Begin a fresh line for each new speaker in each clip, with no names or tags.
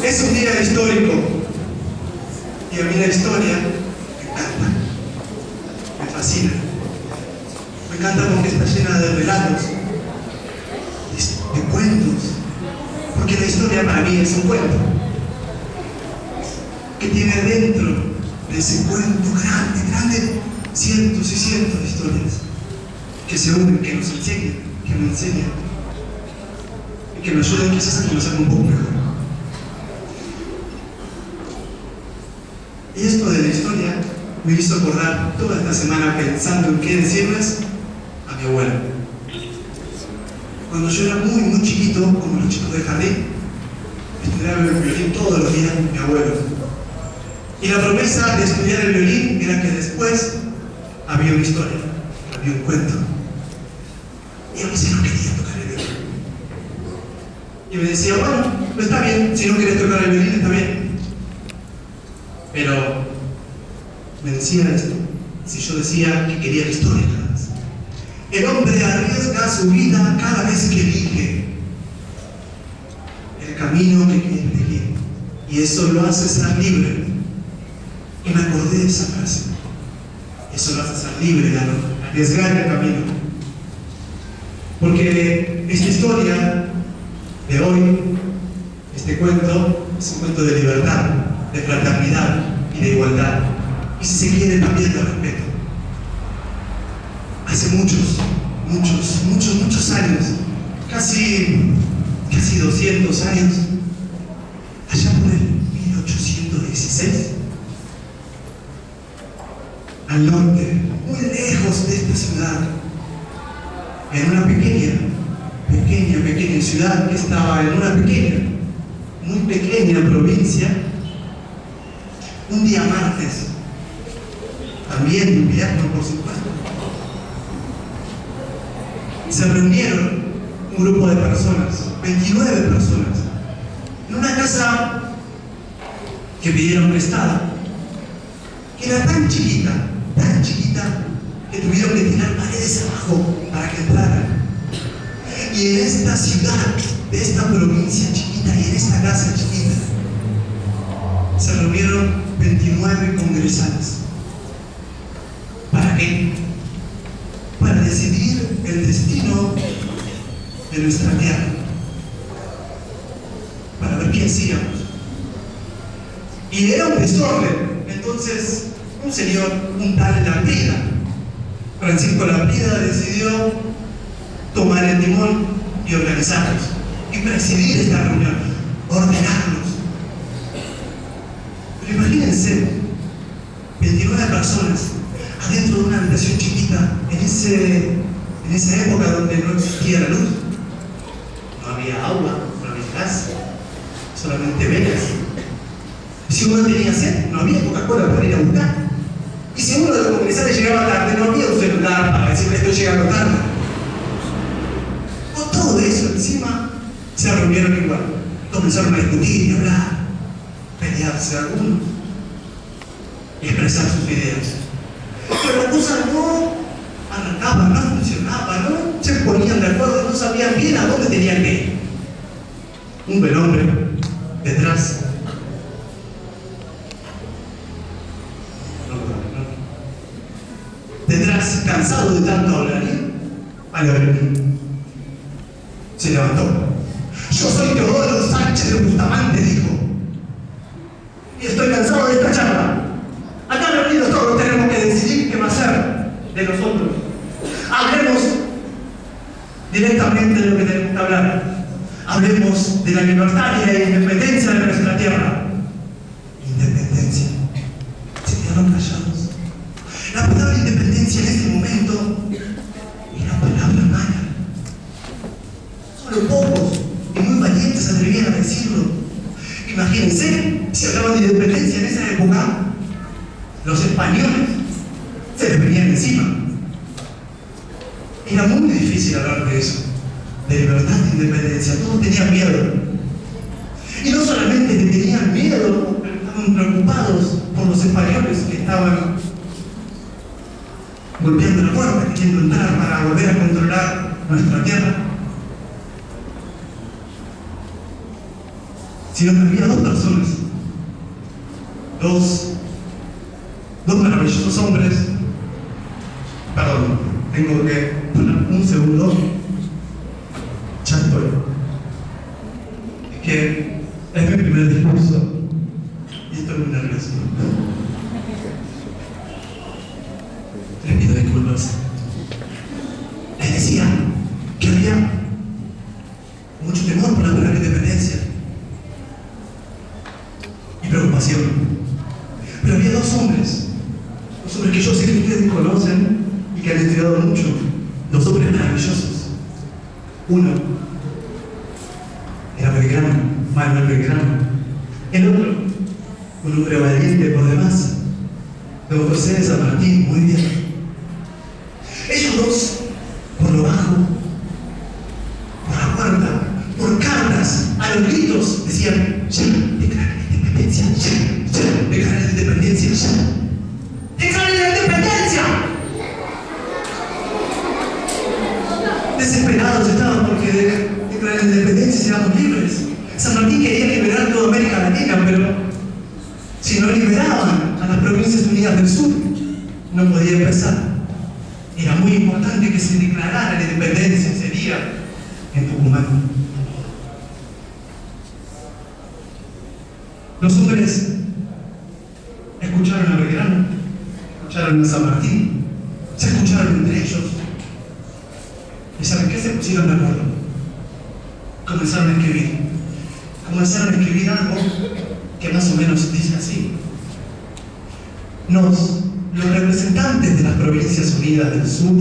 Es un día histórico y a mí la historia me encanta, me fascina. Me encanta porque está llena de relatos, de cuentos, porque la historia para mí es un cuento que tiene dentro de ese cuento grande, cientos y cientos de historias que se unen, que nos enseñan, que me enseñan y que me ayudan quizás a conocer un poco mejor. Y esto de la historia me hizo acordar toda esta semana pensando en qué decirles a mi abuelo. Cuando yo era muy chiquito, como los chicos del jardín, estudiaba el violín todos los días mi abuelo. Y la promesa de estudiar el violín era que después había una historia, había un cuento. Y a veces no quería tocar el violín. Y me decía, bueno, pues está bien, si no quieres tocar el violín está bien. Pero me decía esto, si yo decía que quería la historia nada más. El hombre arriesga su vida cada vez que elige el camino que quiere elegir. Y eso lo hace ser libre. Y me acordé de esa frase. Eso lo hace ser libre, arriesgar el camino. Porque esta historia de hoy, este cuento, es un cuento de libertad, de fraternidad y de igualdad. Y si se quiere también de respeto. Hace muchos años, casi 200 años, allá por el 1816, al norte, muy lejos de esta ciudad, en una pequeña ciudad que estaba en una muy pequeña provincia, un día martes, también invierno por supuesto, se reunieron un grupo de personas, 29 personas, en una casa que pidieron prestada, que era tan chiquita, que tuvieron que tirar paredes abajo para que entraran. Y en esta ciudad, de esta provincia chiquita y en esta casa chiquita, se reunieron 29 congresales. ¿Para qué? Para decidir el destino de nuestra tierra, para ver qué hacíamos. Y era un desorden. Entonces, un señor, un tal Laprida, Francisco Laprida, decidió tomar el timón y organizarlos, y presidir esta reunión, ordenarlos. Pero imagínense, 29 personas adentro de una habitación chiquita, en esa época donde no existía la luz, no había agua, no había gas, solamente velas. Si uno tenía sed, no había Coca-Cola para ir a buscar. Y si uno de los congresales llegaba tarde, no había un celular para decirle estoy llegando tarde. Con todo eso encima, se reunieron igual. Comenzaron a discutir y hablar, pelearse algunos y expresar sus ideas. Pero la cosa no arrancaba, no funcionaba, no se ponían de acuerdo, no sabían bien a dónde tenían que ir. Un buen hombre detrás. Detrás, cansado de tanto hablar, se levantó. Yo soy Teodoro Sánchez de Bustamante, dijo. Y estoy cansado de esta charla. Acá reunidos todos tenemos que decidir qué va a ser de nosotros. Hablemos directamente de lo que tenemos que hablar. Hablemos de la libertad y de la independencia de nuestra tierra. Independencia. Se quedaron callados. La palabra independencia en este momento era palabra mala. Solo pocos y muy valientes se atrevían a decirlo. Imagínense, si hablaban de independencia en esa época, los españoles se les venían encima. Era muy difícil hablar de eso, de libertad e independencia. Todos tenían miedo. Y no solamente que tenían miedo, pero estaban preocupados por los españoles que estaban golpeando la puerta, queriendo entrar para volver a controlar nuestra tierra. sino que había dos personas, dos maravillosos hombres. Perdón, tengo que parar un segundo. Ya estoy. Es que es mi primer discurso y estoy muy nervioso. Les pido disculpas. Les decía que había mucho temor por la independencia y preocupación. Pero había dos hombres que yo sé que ustedes conocen y que han estudiado mucho, dos hombres maravillosos. Uno era Belgrano, Manuel Belgrano. El otro, un hombre valiente por demás, don José de San Martín, muy bien. Ellos dos, por lo bajo, por la puerta, por cartas, a los gritos, decían: ya, declaren la independencia, ya, declaren la independencia, ya. ¡Declaren la independencia! Desesperados estaban porque declaren la independencia y seamos libres. San Martín quería liberar toda América Latina, pero si no liberaban a las Provincias Unidas del Sur, no podía empezar. Era muy importante que se declarara la independencia ese día en Tucumán. Los hombres escucharon a Belgrano, escucharon a San Martín, se escucharon entre ellos. ¿Y saben qué? Se pusieron de acuerdo. Comenzaron a escribir. Comenzaron a escribir algo que más o menos dice así: los representantes de las Provincias Unidas del Sur,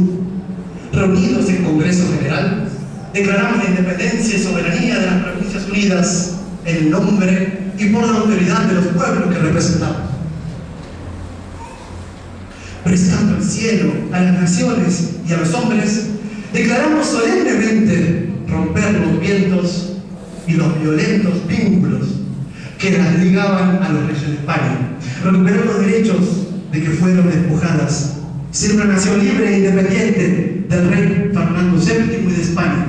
reunidos en Congreso General, declaramos la independencia y soberanía de las Provincias Unidas en el nombre y por la autoridad de los pueblos que representamos, prestando al cielo, a las naciones y a los hombres, declaramos solemnemente romper los vientos y los violentos vínculos que las ligaban a los reyes de España, recuperar los derechos de que fueron despojadas, ser una nación libre e independiente del rey Fernando VII y de España.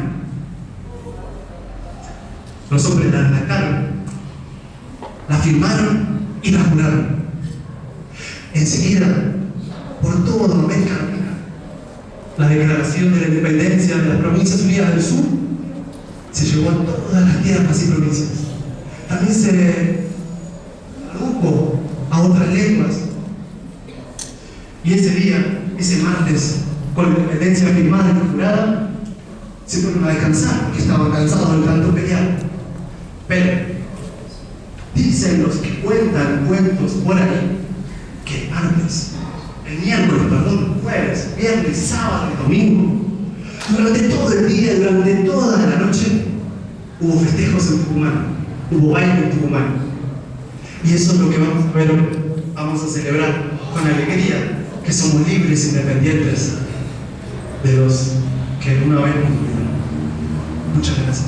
Los hombres la redactaron, la firmaron y la juraron. Enseguida, por toda América Latina, la declaración de la independencia de las Provincias Unidas del Sur se llevó a todas las tierras y provincias. También se tradujo a otras lenguas. Y ese día, ese martes, con la independencia firmada y jurada, se fueron a descansar porque estaban cansados de tanto pelear. Pero dicen los que cuentan cuentos por ahí que el miércoles, jueves, viernes, sábado y domingo, durante todo el día y durante toda la noche, hubo festejos en Tucumán, hubo baile en Tucumán. Y eso es lo que vamos a ver hoy. Vamos a celebrar con alegría que somos libres e independientes de los que una vez nos murieron. Muchas gracias.